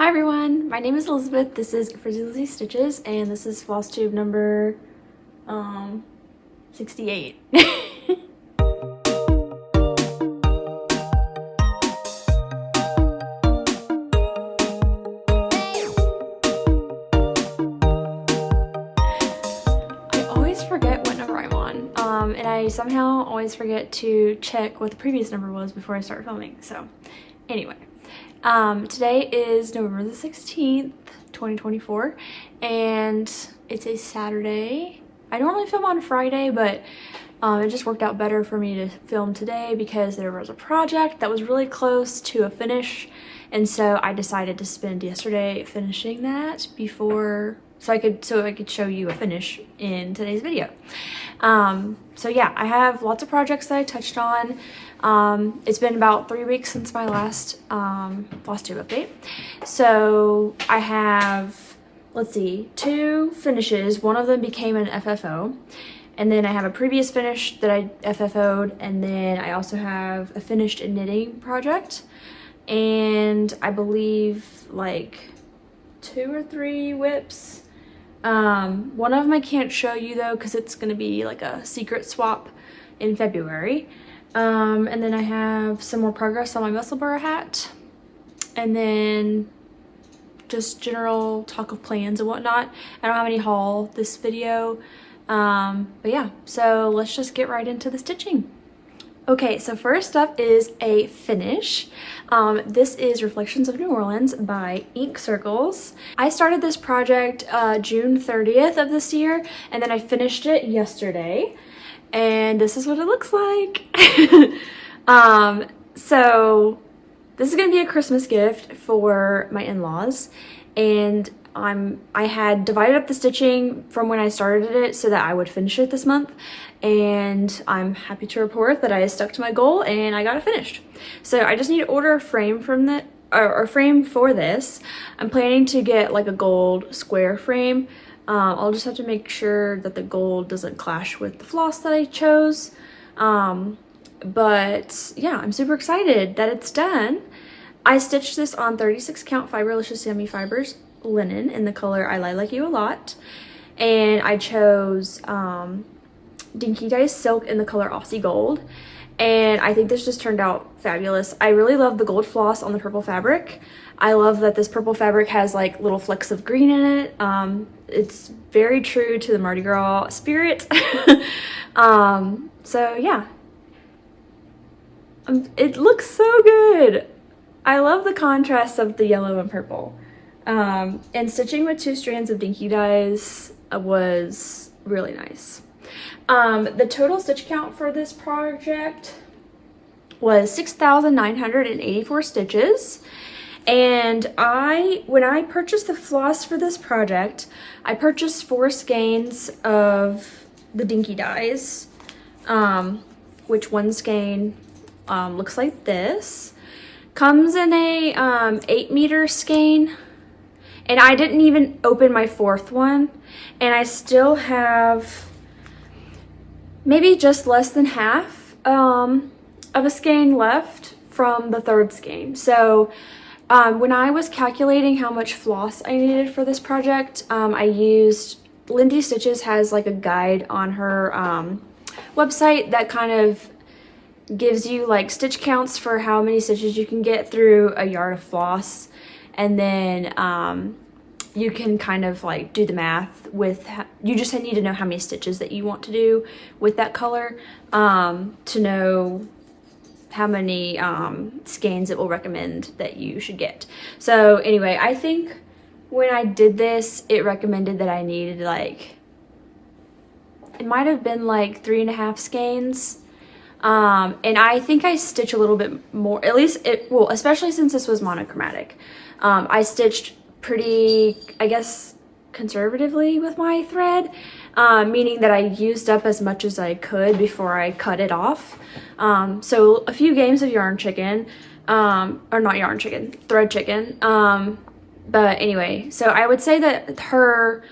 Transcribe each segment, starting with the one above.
Hi everyone, my name is Elizabeth, this is Frizzy Lizzie Stitches, and this is Flosstube number 68. I always forget what number I'm on, and I somehow always forget to check what the previous number was before I start filming, so anyway. Today is November the 16th, 2024, and it's a Saturday. I normally film on Friday, but it just worked out better for me to film today because there was a project that was really close to a finish, and so I decided to spend yesterday finishing that before so I could show you a finish in today's video. So yeah, I have lots of projects that I touched on. It's been about 3 weeks since my last Flosstube update. So I have, let's see, 2 finishes. One of them became an FFO. And then I have a previous finish that I FFO'd. And then I also have a finished knitting project. And I believe like 2 or 3 whips. One of them I can't show you though because it's going to be like a secret swap in February. And then I have some more progress on my Musselburgh hat, and then just general talk of plans and whatnot. I don't have any haul this video, but yeah, so let's just get right into the stitching. Okay, so first up is a finish. This is Reflections of New Orleans by Ink Circles. I started this project June 30th of this year, and then I finished it yesterday. And this is what it looks like. So this is gonna be a Christmas gift for my in-laws, and I had divided up the stitching from when I started it so that I would finish it this month, and I'm happy to report that I stuck to my goal and I got it finished. So I just need to order a frame from the or frame for this. I'm planning to get like a gold square frame. I'll just have to make sure that the gold doesn't clash with the floss that I chose. But yeah, I'm super excited that it's done. I stitched this on 36 count Fiberlicious Semi Fibers linen in the color I Lilac You a Lot. And I chose Dinky Dyes Silk in the color Aussie Gold. And I think this just turned out fabulous. I really love the gold floss on the purple fabric. I love that this purple fabric has like little flecks of green in it. It's very true to the Mardi Gras spirit. So yeah, it looks so good. I love the contrast of the yellow and purple. And stitching with 2 strands of Dinky Dyes was really nice. The total stitch count for this project was 6,984 stitches. And when I purchased the floss for this project, I purchased 4 skeins of the Dinky Dyes, which one skein looks like this. Comes in a 8-meter skein, and I didn't even open my 4th one, and I still have maybe just less than half of a skein left from the 3rd skein. So when I was calculating how much floss I needed for this project, I used Lindy Stitches has like a guide on her website that kind of gives you like stitch counts for how many stitches you can get through a yard of floss, and then you can kind of like do the math with you just need to know how many stitches that you want to do with that color to know how many skeins it will recommend that you should get. So anyway, I think when I did this, it recommended that I needed like, it might have been like 3.5 skeins. And I think I stitch a little bit more, at least well, especially since this was monochromatic. I stitched pretty, I guess, conservatively with my thread, meaning that I used up as much as I could before I cut it off. So a few games of yarn chicken, or not yarn chicken, thread chicken. But anyway, so I would say that her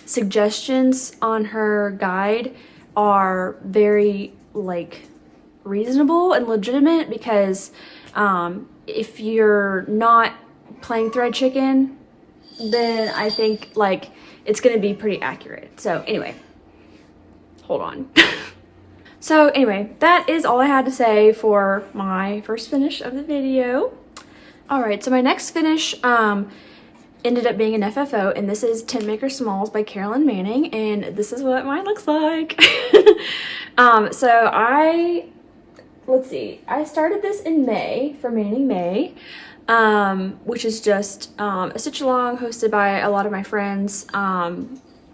suggestions on her guide are very like reasonable and legitimate, because if you're not playing thread chicken, then I think like it's gonna be pretty accurate. So anyway, hold on. So anyway, that is all I had to say for my first finish of the video. All right, so my next finish ended up being an FFO, and this is Tentmaker Smalls by Carolyn Manning, and this is what mine looks like. So let's see, I started this in May for Manning May, which is just a stitch along hosted by a lot of my friends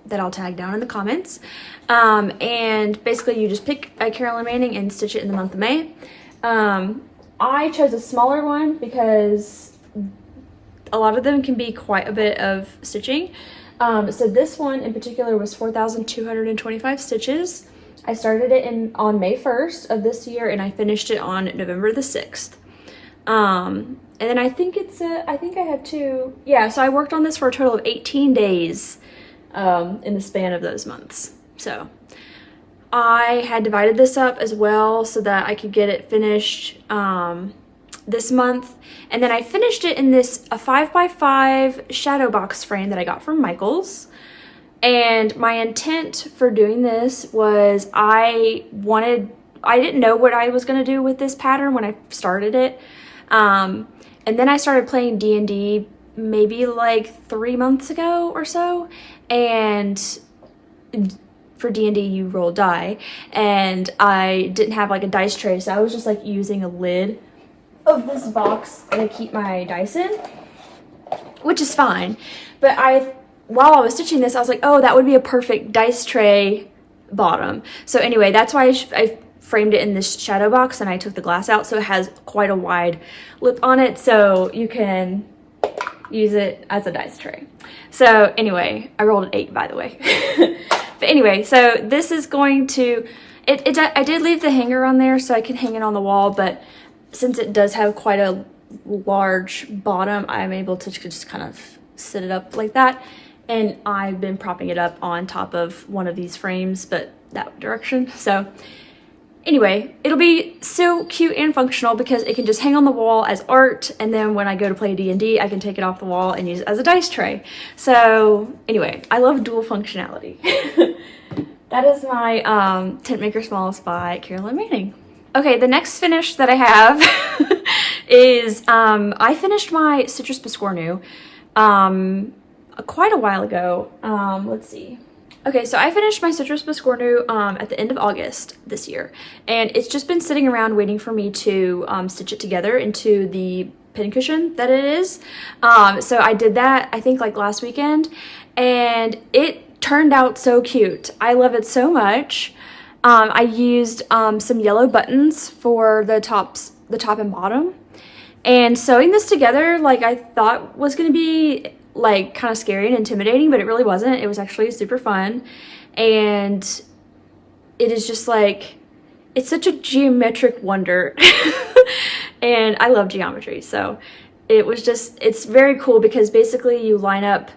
that I'll tag down in the comments. And basically you just pick a Carolyn Manning and stitch it in the month of May. I chose a smaller one because a lot of them can be quite a bit of stitching. So this one in particular was 4,225 stitches. I started it on May 1st of this year, and I finished it on November the 6th. And then I think I have two, yeah, so I worked on this for a total of 18 days in the span of those months. So I had divided this up as well so that I could get it finished this month. And then I finished it in this a 5x5 shadow box frame that I got from Michaels. And my intent for doing this was I didn't know what I was going to do with this pattern when I started it. And then I started playing D&D maybe like 3 months ago or so. And for D&D you roll die, and I didn't have like a dice tray, so I was just like using a lid of this box that I keep my dice in, which is fine. But while I was stitching this, I was like, oh, that would be a perfect dice tray bottom. So anyway, that's why I framed it in this shadow box, and I took the glass out so it has quite a wide lip on it, so you can use it as a dice tray. So anyway, I rolled an 8, by the way. But anyway, so this is going to, I did leave the hanger on there so I can hang it on the wall, but since it does have quite a large bottom, I'm able to just kind of sit it up like that. And I've been propping it up on top of one of these frames, but that direction. So anyway, it'll be so cute and functional because it can just hang on the wall as art, and then when I go to play D&D, I can take it off the wall and use it as a dice tray. So anyway, I love dual functionality. That is my Tentmaker Smalls by Carolyn Manning. Okay, the next finish that I have is I finished my Citrus Biscornu quite a while ago. Let's see. Okay, so I finished my Citrus Biscornu at the end of August this year, and it's just been sitting around waiting for me to stitch it together into the pincushion that it is. So I did that, I think, like last weekend, and it turned out so cute. I love it so much. I used some yellow buttons for the top and bottom, and sewing this together, like, I thought was going to be like kind of scary and intimidating, but it really wasn't. It was actually super fun, and it is just like, it's such a geometric wonder. And I love geometry, so it was just, it's very cool because basically you line up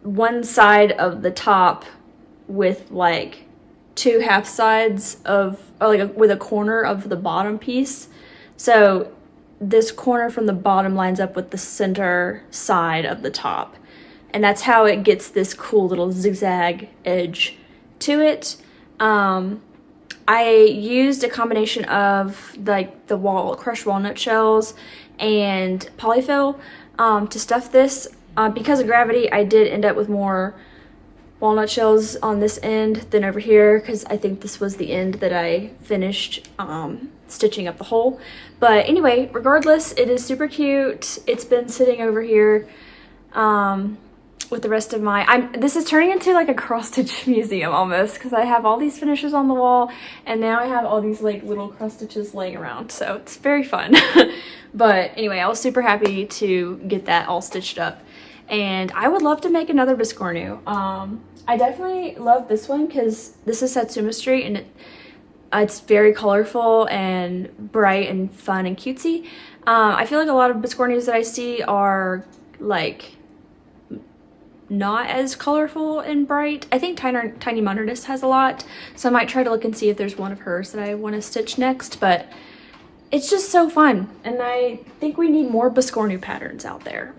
one side of the top with like 2 half sides of, or like with a corner of the bottom piece. So this corner from the bottom lines up with the center side of the top, and that's how it gets this cool little zigzag edge to it. I used a combination of like the crushed walnut shells and polyfill to stuff this. Because of gravity, I did end up with more walnut shells on this end than over here, because I think this was the end that I finished stitching up the hole. But anyway, regardless, it is super cute. It's been sitting over here with the rest of my, this is turning into like a cross stitch museum almost, because I have all these finishes on the wall, and now I have all these like little cross stitches laying around, so it's very fun. But anyway, I was super happy to get that all stitched up, and I would love to make another Biscornu. I definitely love this one because this is Satsuma Street, and it's very colorful and bright and fun and cutesy. I feel like a lot of Biscornus that I see are like not as colorful and bright. I think Tiny Modernist has a lot, so I might try to look and see if there's one of hers that I want to stitch next. But it's just so fun. And I think we need more Biscornu patterns out there.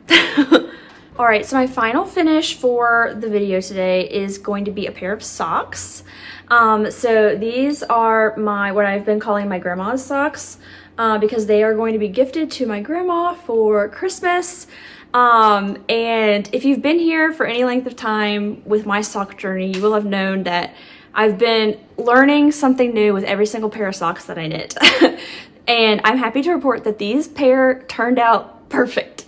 All right, so my final finish for the video today is going to be a pair of socks. So these are what I've been calling my grandma's socks, because they are going to be gifted to my grandma for Christmas. And if you've been here for any length of time with my sock journey, you will have known that I've been learning something new with every single pair of socks that I knit. And I'm happy to report that these pair turned out perfect.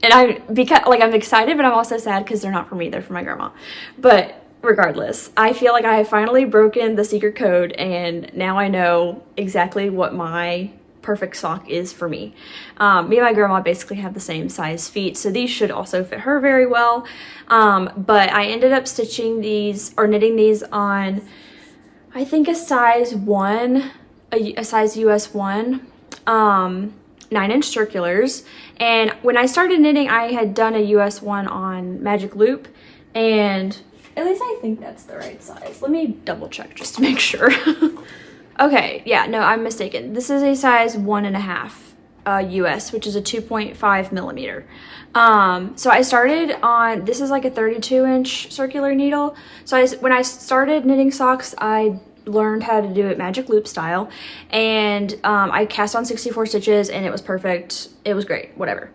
And I'm excited, but I'm also sad because they're not for me, they're for my grandma. But regardless, I feel like I have finally broken the secret code, and now I know exactly what my perfect sock is for me. Me and my grandma basically have the same size feet, so these should also fit her very well. But I ended up stitching these or knitting these on, I think, a size US 1, 9-inch circulars. And when I started knitting, I had done a US 1 on Magic Loop, and at least I think that's the right size. Let me double check just to make sure. Okay, yeah, no, I'm mistaken. This is a size 1.5 US, which is a 2.5 millimeter. So I started on, this is like a 32-inch circular needle. So when I started knitting socks, I learned how to do it Magic Loop style, and I cast on 64 stitches, and it was perfect. It was great, whatever.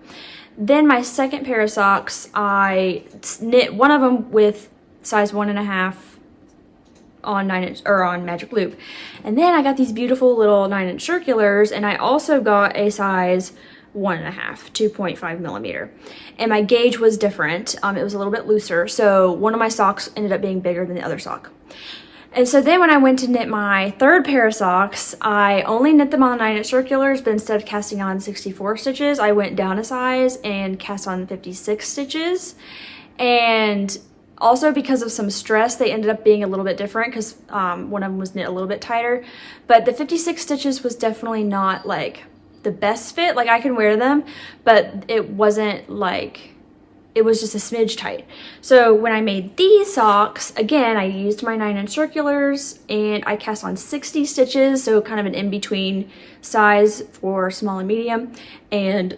Then my second pair of socks, I knit one of them with size 1.5 on 9-inch or on Magic Loop, and then I got these beautiful little 9-inch circulars, and I also got a size 1.5, 2.5 millimeter, and my gauge was different. It was a little bit looser, so one of my socks ended up being bigger than the other sock. And so then when I went to knit my third pair of socks, I only knit them on 9-inch circulars, but instead of casting on 64 stitches, I went down a size and cast on 56 stitches. And also because of some stress, they ended up being a little bit different because one of them was knit a little bit tighter. But the 56 stitches was definitely not like the best fit. Like I can wear them, but it wasn't like, it was just a smidge tight. So when I made these socks, again, I used my 9-inch circulars and I cast on 60 stitches, so kind of an in-between size for small and medium, and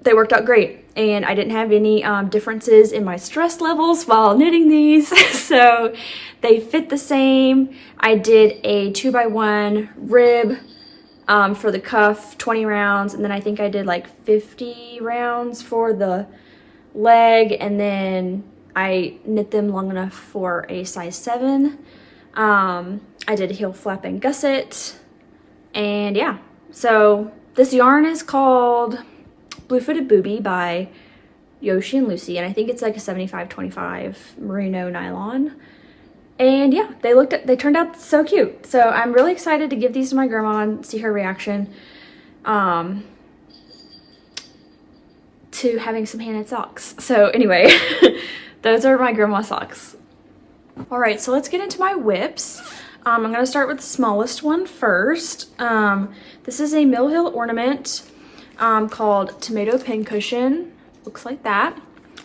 they worked out great. And I didn't have any differences in my stress levels while knitting these, so they fit the same. I did a 2x1 rib for the cuff, 20 rounds, and then I think I did like 50 rounds for the leg, and then I knit them long enough for a size 7. I did a heel flap and gusset, and yeah. So this yarn is called Blue-Footed Booby by Yoshi and Lucy, and I think it's like a 75-25 merino nylon. And yeah, they turned out so cute. So I'm really excited to give these to my grandma and see her reaction to having some hand-knit socks. So anyway, those are my grandma socks. All right, so let's get into my whips. I'm gonna start with the smallest one first. This is a Mill Hill ornament called Tomato Pincushion. Looks like that.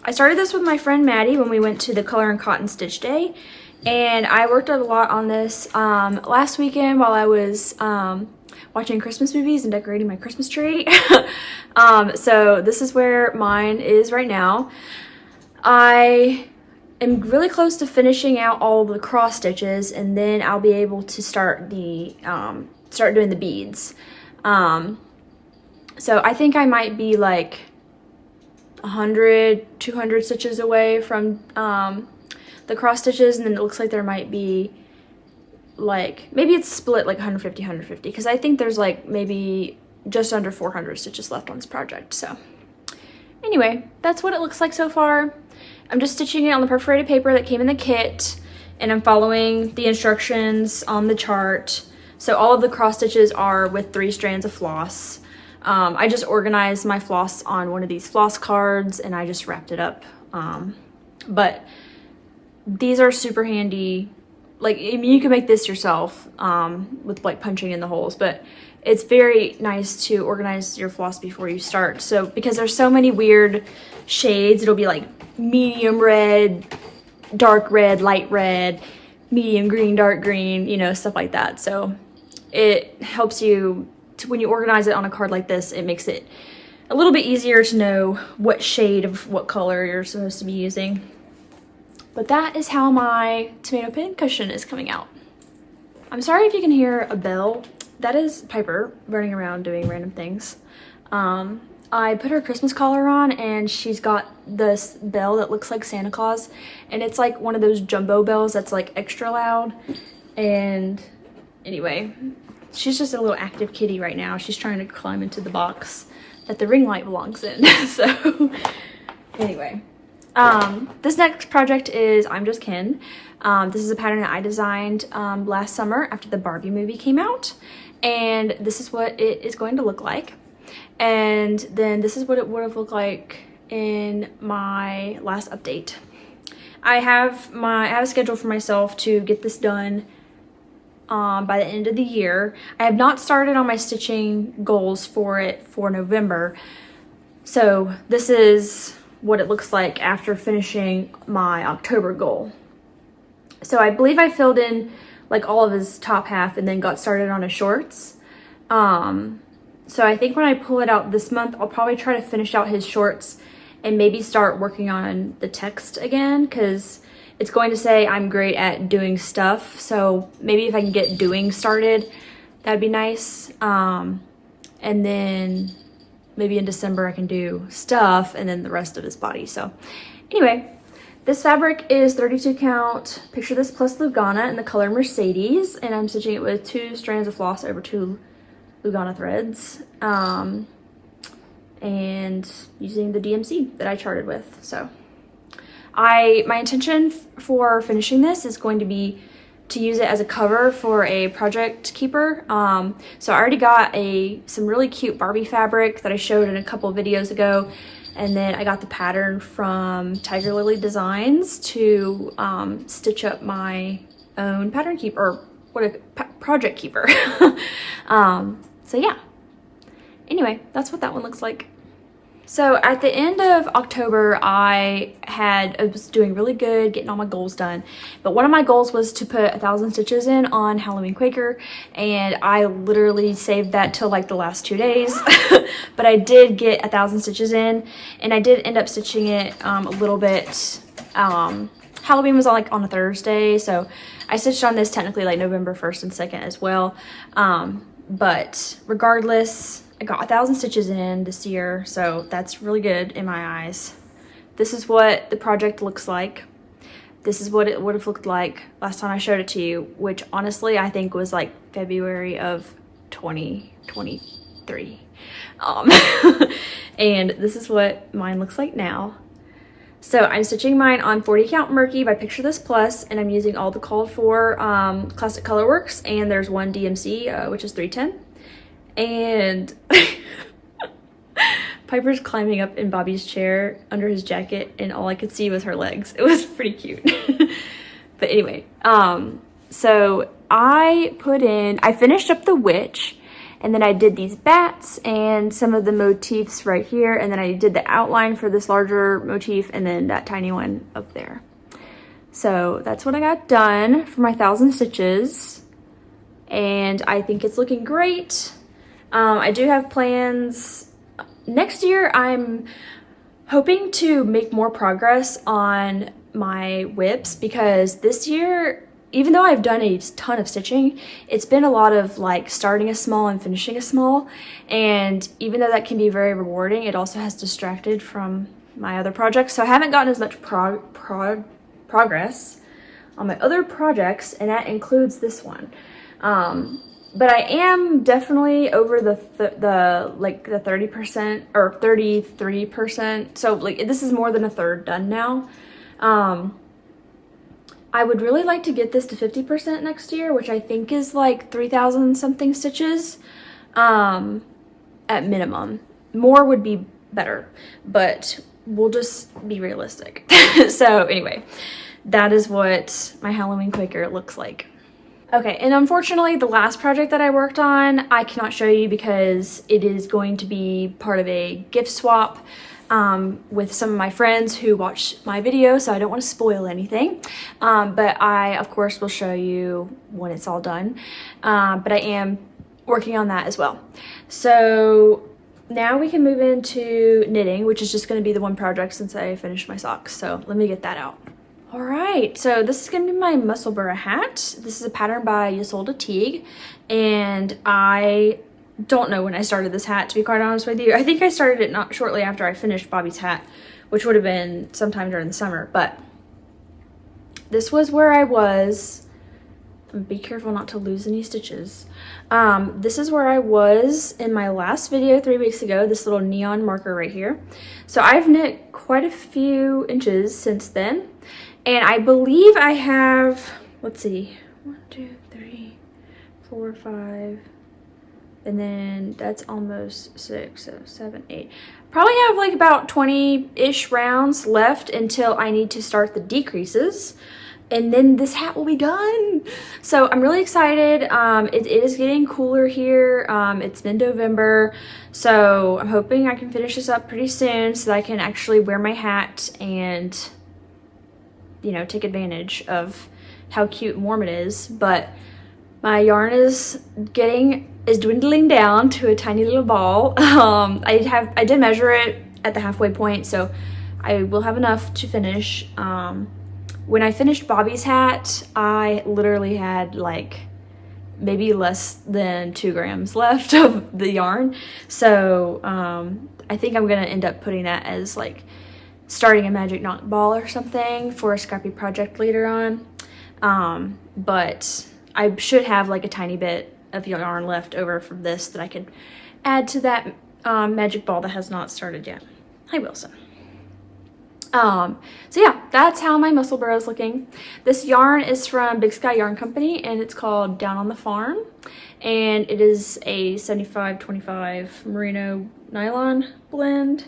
I started this with my friend Maddie when we went to the Color and Cotton Stitch Day, and I worked a lot on this last weekend while I was watching Christmas movies and decorating my Christmas tree. So this is where mine is right now. I am really close to finishing out all of the cross stitches, and then I'll be able to start doing the beads. So I think I might be like 100, 200 stitches away from the cross stitches, and then it looks like there might be like, maybe it's split like 150 because I think there's like maybe just under 400 stitches left on this project. So anyway, that's what it looks like so far. I'm just stitching it on the perforated paper that came in the kit, and I'm following the instructions on the chart. So all of the cross stitches are with 3 strands of floss. I just organized my floss on one of these floss cards, and I just wrapped it up. But these are super handy. Like, I mean, you can make this yourself with like punching in the holes, but it's very nice to organize your floss before you start. So because there's so many weird shades, it'll be like medium red, dark red, light red, medium green, dark green, you know, stuff like that. So it helps you when you organize it on a card like this, it makes it a little bit easier to know what shade of what color you're supposed to be using. But that is how my tomato pincushion is coming out. I'm sorry if you can hear a bell. That is Piper running around doing random things. I put her Christmas collar on, and she's got this bell that looks like Santa Claus, and it's like one of those jumbo bells that's like extra loud. And anyway, she's just a little active kitty right now. She's trying to climb into the box that the ring light belongs in. So anyway, this next project is I'm Just Ken. This is a pattern that I designed last summer after the Barbie movie came out, and this is what it is going to look like. And then this is what it would have looked like in my last update. I have a schedule for myself to get this done by the end of the year. I have not started on my stitching goals for it for November. So this is what it looks like after finishing my October goal. So I believe I filled in like all of his top half and then got started on his shorts. So I think when I pull it out this month, I'll probably try to finish out his shorts and maybe start working on the text again, because it's going to say I'm great at doing stuff. So maybe if I can get doing started, that'd be nice. And then maybe in December I can do stuff and then the rest of his body. So anyway, this fabric is 32 count Picture This plus Lugana in the color Mercedes, and I'm stitching it with 2 strands of floss over 2 Lugana threads, and using the DMC that I charted with. So my intention for finishing this is going to be to use it as a cover for a project keeper. So I already got some really cute Barbie fabric that I showed in a couple of videos ago, and then I got the pattern from Tiger Lily Designs to stitch up my own pattern keeper, or project keeper. So yeah, anyway, that's what that one looks like. So at the end of October, I was doing really good, getting all my goals done. But one of my goals was to put 1,000 stitches in on Halloween Quaker, and I literally saved that till like the last 2 days. But I did get 1,000 stitches in, and I did end up stitching it a little bit. Halloween was on a Thursday, so I stitched on this technically like November 1st and 2nd as well. But regardless, I got 1,000 stitches in this year, so that's really good in my eyes. This is what the project looks like. This is what it would have looked like last time I showed it to you, which honestly I think was like February of 2023. And this is what mine looks like now. So I'm stitching mine on 40 count Murky by Picture This Plus, and I'm using all the called for Classic Colorworks, and there's one DMC, which is 310. And Piper's climbing up in Bobby's chair under his jacket, and all I could see was her legs. It was pretty cute. But anyway, so I finished up the witch, and then I did these bats and some of the motifs right here, and then I did the outline for this larger motif and then that tiny one up there. So that's what I got done for my 1,000 stitches, and I think it's looking great. I do have plans. Next year, I'm hoping to make more progress on my whips, because this year, even though I've done a ton of stitching, it's been a lot of like starting a small and finishing a small. And even though that can be very rewarding, it also has distracted from my other projects. So I haven't gotten as much progress on my other projects, and that includes this one. But I am definitely over the 30% or 33%. So like this is more than a third done now. I would really like to get this to 50% next year, which I think is like 3,000 something stitches at minimum. More would be better, but we'll just be realistic. So anyway, that is what my Halloween Quaker looks like. Okay, and unfortunately the last project that I worked on, I cannot show you because it is going to be part of a gift swap with some of my friends who watch my video, so I don't want to spoil anything. But I, of course, will show you when it's all done. But I am working on that as well. So now we can move into knitting, which is just going to be the one project since I finished my socks. So let me get that out. All right, so this is going to be my Musselburgh hat. This is a pattern by Isolde Teague, and I don't know when I started this hat, to be quite honest with you. I think I started it not shortly after I finished Bobby's hat, which would have been sometime during the summer, but this was where I was. Be careful not to lose any stitches. This is where I was in my last video 3 weeks ago, this little neon marker right here. So I've knit quite a few inches since then, and I believe I have, let's see, 1, 2, 3, 4, 5, and then that's almost 6, so 7, 8. Probably have like about 20-ish rounds left until I need to start the decreases, and then this hat will be done. So I'm really excited. It is getting cooler here. It's mid-November, so I'm hoping I can finish this up pretty soon so that I can actually wear my hat and, you know, take advantage of how cute and warm it is. But my yarn is dwindling down to a tiny little ball. I did measure it at the halfway point, so I will have enough to finish. When I finished Bobby's hat, I literally had like maybe less than 2 grams left of the yarn. So I think I'm gonna end up putting that as like starting a magic knot ball or something for a scrappy project later on. But I should have like a tiny bit of yarn left over from this that I could add to that magic ball that has not started yet. Hi, Wilson. So yeah, that's how my Musselburgh is looking. This yarn is from Big Sky Yarn Company, and it's called Down on the Farm, and it is a 75-25 merino nylon blend,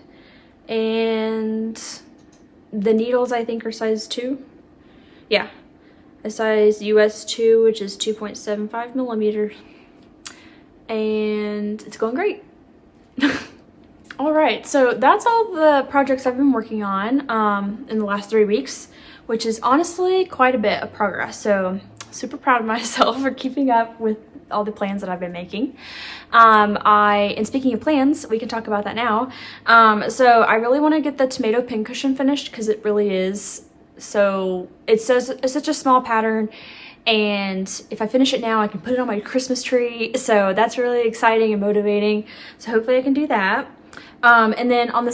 and the needles I think are size 2. Yeah, a size US 2, which is 2.75 millimeters, and it's going great. All right, so that's all the projects I've been working on in the last 3 weeks, which is honestly quite a bit of progress. So super proud of myself for keeping up with all the plans that I've been making. And speaking of plans, we can talk about that now. So I really want to get the tomato pincushion finished because it really is so, it's such a small pattern. And if I finish it now, I can put it on my Christmas tree. So that's really exciting and motivating. So hopefully I can do that. And then in the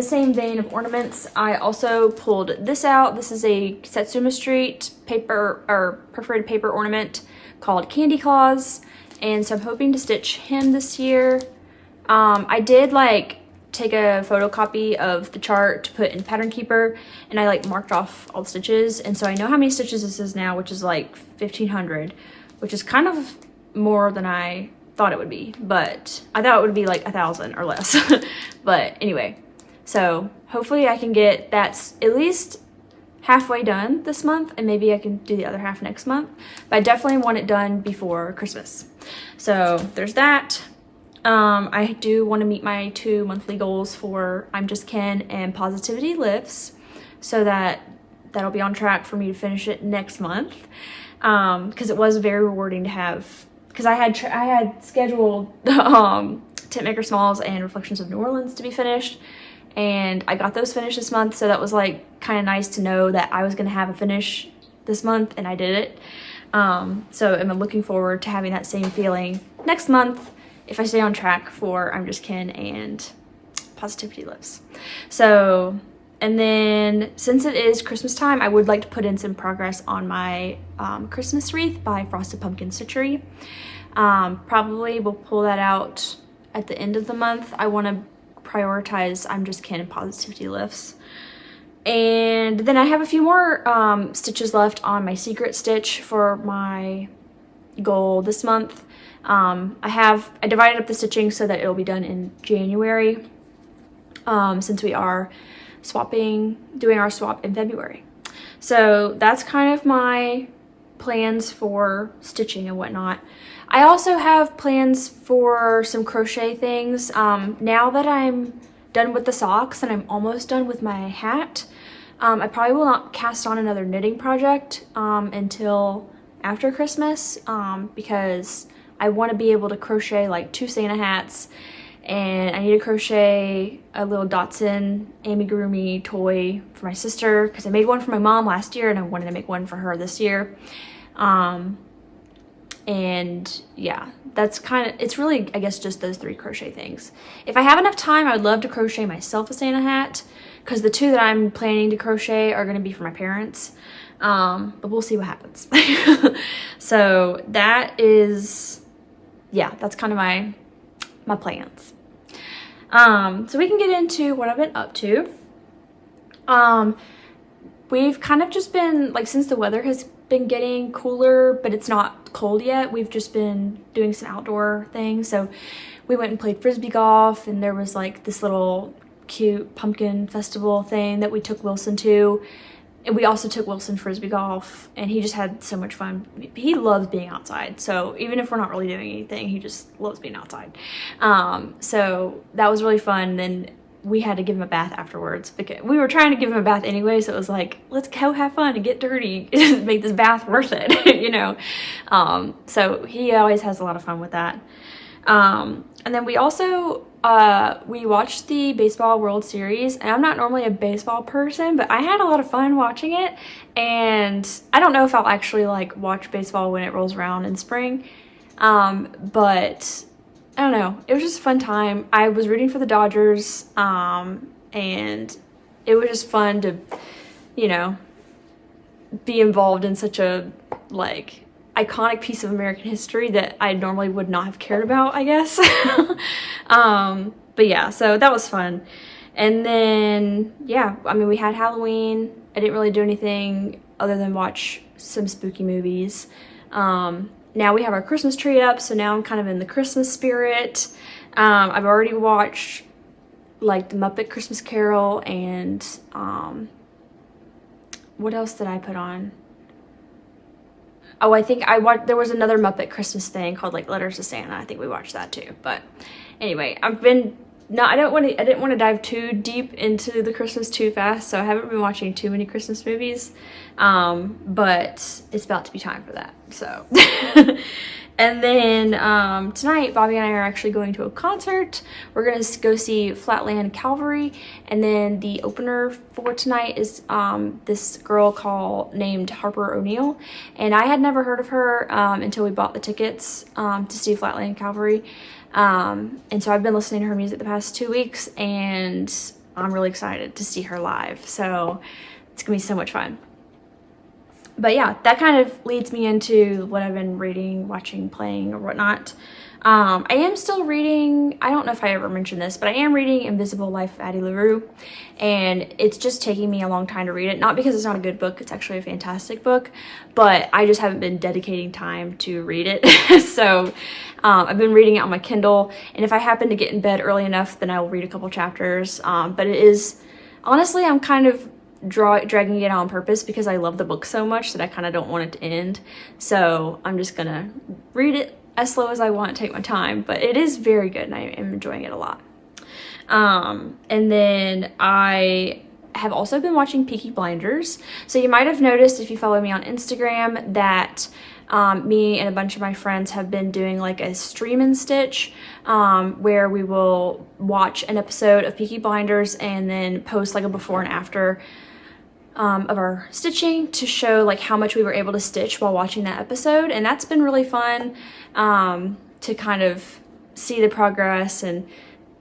same vein of ornaments, I also pulled this out. This is a Satsuma Street paper or perforated paper ornament called Candy Claus. And so I'm hoping to stitch him this year. I did like take a photocopy of the chart to put in Pattern Keeper, and I like marked off all the stitches. And so I know how many stitches this is now, which is like 1,500, which is kind of more than I thought it would be, but I thought it would be like 1,000 or less. But anyway, so hopefully I can get that at least halfway done this month, and maybe I can do the other half next month, but I definitely want it done before Christmas. So there's that. I do want to meet my 2 monthly goals for I'm Just Ken and Positivity Lifts, so that'll be on track for me to finish it next month, because it was very rewarding to have, because I had scheduled Tentmaker Smalls and Reflections of New Orleans to be finished, and I got those finished this month, so that was like kind of nice to know that I was going to have a finish this month, and I did it. So I'm looking forward to having that same feeling next month if I stay on track for I'm Just Ken and Positivity Lifts. So, and then since it is Christmas time, I would like to put in some progress on my Christmas wreath by Frosted Pumpkin Stitchery. Probably will pull that out at the end of the month. I want to prioritize I'm Just Ken and Positivity Lifts. And then I have a few more stitches left on my secret stitch for my goal this month. I divided up the stitching so that it'll be done in January, since we are doing our swap in February. So that's kind of my plans for stitching and whatnot. I also have plans for some crochet things. Now that I'm done with the socks and I'm almost done with my hat, I probably will not cast on another knitting project until after Christmas, because I want to be able to crochet like 2 Santa hats, and I need to crochet a little Dotson amigurumi toy for my sister because I made one for my mom last year and I wanted to make one for her this year. And yeah, that's kind of, it's really, I guess, just those 3 crochet things. If I have enough time, I would love to crochet myself a Santa hat because the 2 that I'm planning to crochet are going to be for my parents. But we'll see what happens. So that is, yeah, that's kind of my plans. So we can get into what I've been up to. We've kind of just been, like, since the weather has been getting cooler, but it's not cold yet, we've just been doing some outdoor things. So we went and played frisbee golf, and there was like this little cute pumpkin festival thing that we took Wilson to. And we also took Wilson frisbee golf, and he just had so much fun. He loves being outside, so even if we're not really doing anything, he just loves being outside. So that was really fun. Then we had to give him a bath afterwards because we were trying to give him a bath anyway, so it was like, let's go have fun and get dirty, make this bath worth it, you know. So he always has a lot of fun with that. And then we also we watched the baseball World Series, and I'm not normally a baseball person, but I had a lot of fun watching it. And I don't know if I'll actually like watch baseball when it rolls around in spring, but I don't know, it was just a fun time. I was rooting for the Dodgers, and it was just fun to, you know, be involved in such a like iconic piece of American history that I normally would not have cared about, I guess. But yeah, so that was fun. And then, yeah, I mean, we had Halloween. I didn't really do anything other than watch some spooky movies. Now we have our Christmas tree up, so now I'm kind of in the Christmas spirit. I've already watched like the Muppet Christmas Carol, and what else did I put on? Oh, I think I watched, there was another Muppet Christmas thing called like Letters to Santa. I think we watched that too. But anyway, I didn't want to dive too deep into the Christmas too fast, so I haven't been watching too many Christmas movies. But it's about to be time for that. So and then tonight Bobby and I are actually going to a concert. We're gonna go see Flatland Cavalry, and then the opener for tonight is this girl named Harper O'Neill, and I had never heard of her until we bought the tickets to see Flatland Cavalry. And so I've been listening to her music the past 2 weeks, and I'm really excited to see her live. So it's gonna be so much fun. But yeah, that kind of leads me into what I've been reading, watching, playing, or whatnot. I am still reading, I don't know if I ever mentioned this, but I am reading Invisible Life of Addie LaRue, and it's just taking me a long time to read it. Not because it's not a good book, it's actually a fantastic book, but I just haven't been dedicating time to read it. So I've been reading it on my Kindle, and if I happen to get in bed early enough, then I will read a couple chapters. But it is, honestly, I'm kind of dragging it out on purpose because I love the book so much that I kind of don't want it to end. So I'm just gonna read it as slow as I want, take my time, but it is very good and I am enjoying it a lot. And then I have also been watching Peaky Blinders. So you might have noticed if you follow me on Instagram that me and a bunch of my friends have been doing like a stream and stitch where we will watch an episode of Peaky Blinders and then post like a before and after of our stitching to show like how much we were able to stitch while watching that episode. And that's been really fun to kind of see the progress and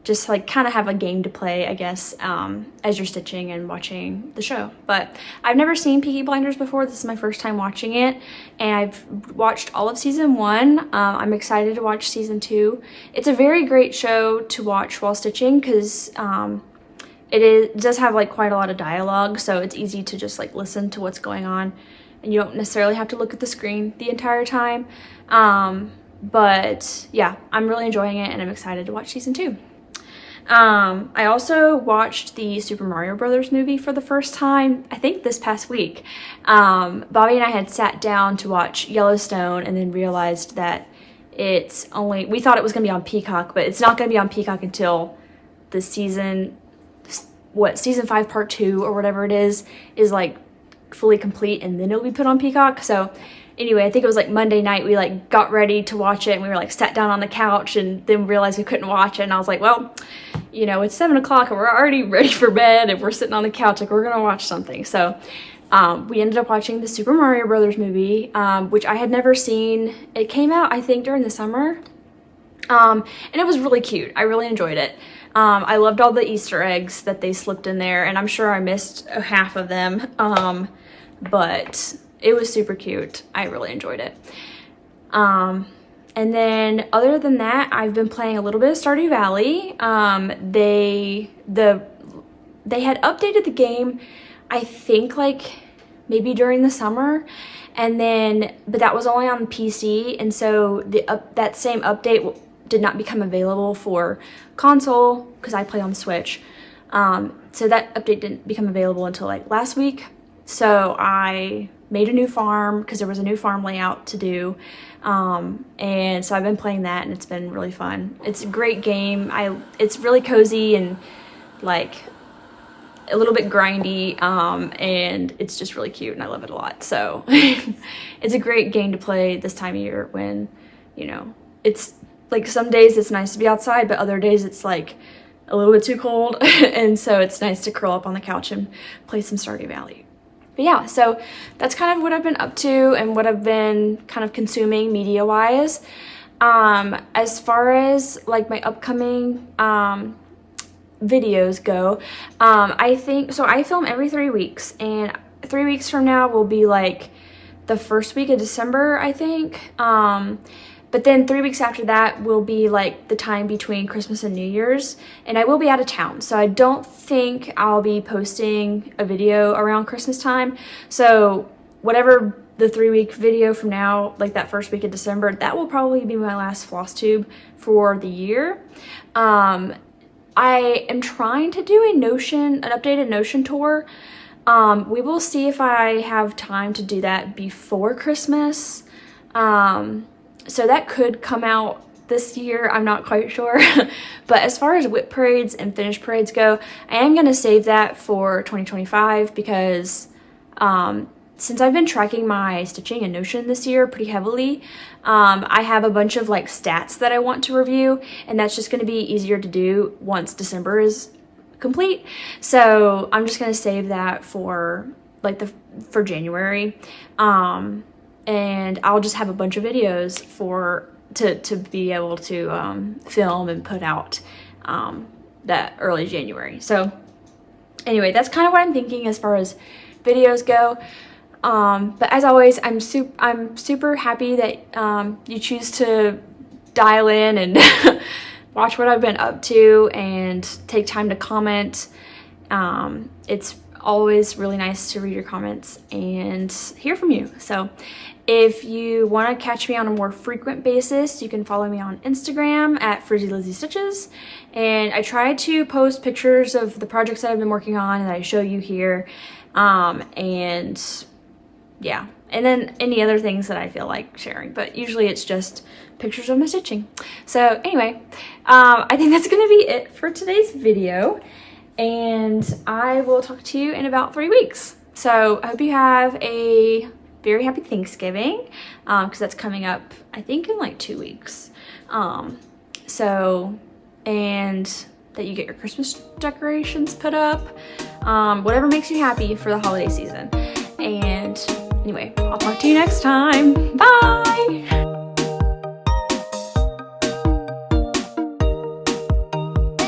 just like kind of have a game to play, I guess, as you're stitching and watching the show. But I've never seen Peaky Blinders before. This is my first time watching it, and I've watched all of season 1. I'm excited to watch season 2. It's a very great show to watch while stitching because it does have like quite a lot of dialogue, so it's easy to just like listen to what's going on, and you don't necessarily have to look at the screen the entire time. But yeah, I'm really enjoying it, and I'm excited to watch season 2. I also watched the Super Mario Brothers movie for the first time, I think this past week. Bobby and I had sat down to watch Yellowstone and then realized that we thought it was going to be on Peacock, but it's not going to be on Peacock until the season 5 part 2 or whatever it is like fully complete, and then it'll be put on Peacock. So anyway, I think it was like Monday night, we like got ready to watch it and we were like sat down on the couch and then realized we couldn't watch it. And I was like, well, you know, it's 7 o'clock and we're already ready for bed and we're sitting on the couch, like we're gonna watch something. So we ended up watching the Super Mario Brothers movie, which I had never seen. It came out, I think, during the summer. And it was really cute. I really enjoyed it. I loved all the Easter eggs that they slipped in there, and I'm sure I missed half of them. But it was super cute. I really enjoyed it. And then other than that, I've been playing a little bit of Stardew Valley. They had updated the game, I think like maybe during the summer, and then but that was only on PC, and so that same update did not become available for console because I play on the Switch. So that update didn't become available until like last week. So I made a new farm because there was a new farm layout to do. And so I've been playing that and it's been really fun. It's a great game. It's really cozy and like a little bit grindy, and it's just really cute and I love it a lot. So it's a great game to play this time of year when, you know, it's like some days it's nice to be outside, but other days it's like a little bit too cold. And so it's nice to curl up on the couch and play some Stardew Valley. But yeah, so that's kind of what I've been up to and what I've been kind of consuming media wise. As far as like my upcoming videos go, I think so I film every 3 weeks, and 3 weeks from now will be like the first week of December, I think. But then 3 weeks after that will be like the time between Christmas and New Year's, and I will be out of town, so I don't think I'll be posting a video around Christmas time. So whatever the 3-week video from now, like that first week of December, that will probably be my last Flosstube for the year. I am trying to do an updated Notion tour. We will see if I have time to do that before Christmas. So that could come out this year, I'm not quite sure. But as far as whip parades and finish parades go, I am going to save that for 2025 because since I've been tracking my stitching and Notion this year pretty heavily, I have a bunch of like stats that I want to review, and that's just going to be easier to do once December is complete. So I'm just going to save that for like for January. And I'll just have a bunch of videos to be able to film and put out that early January. So anyway, that's kind of what I'm thinking as far as videos go. But as always, I'm super happy that you choose to dial in and watch what I've been up to and take time to comment. It's always really nice to read your comments and hear from you. So if you want to catch me on a more frequent basis, you can follow me on Instagram at Frizzy Lizzie Stitches. And I try to post pictures of the projects that I've been working on and that I show you here. And yeah, and then any other things that I feel like sharing, but usually it's just pictures of my stitching. So anyway, I think that's going to be it for today's video, and I will talk to you in about 3 weeks. So I hope you have a very happy Thanksgiving, because that's coming up, I think, in like 2 weeks. And that you get your Christmas decorations put up, whatever makes you happy for the holiday season. And anyway, I'll talk to you next time. Bye!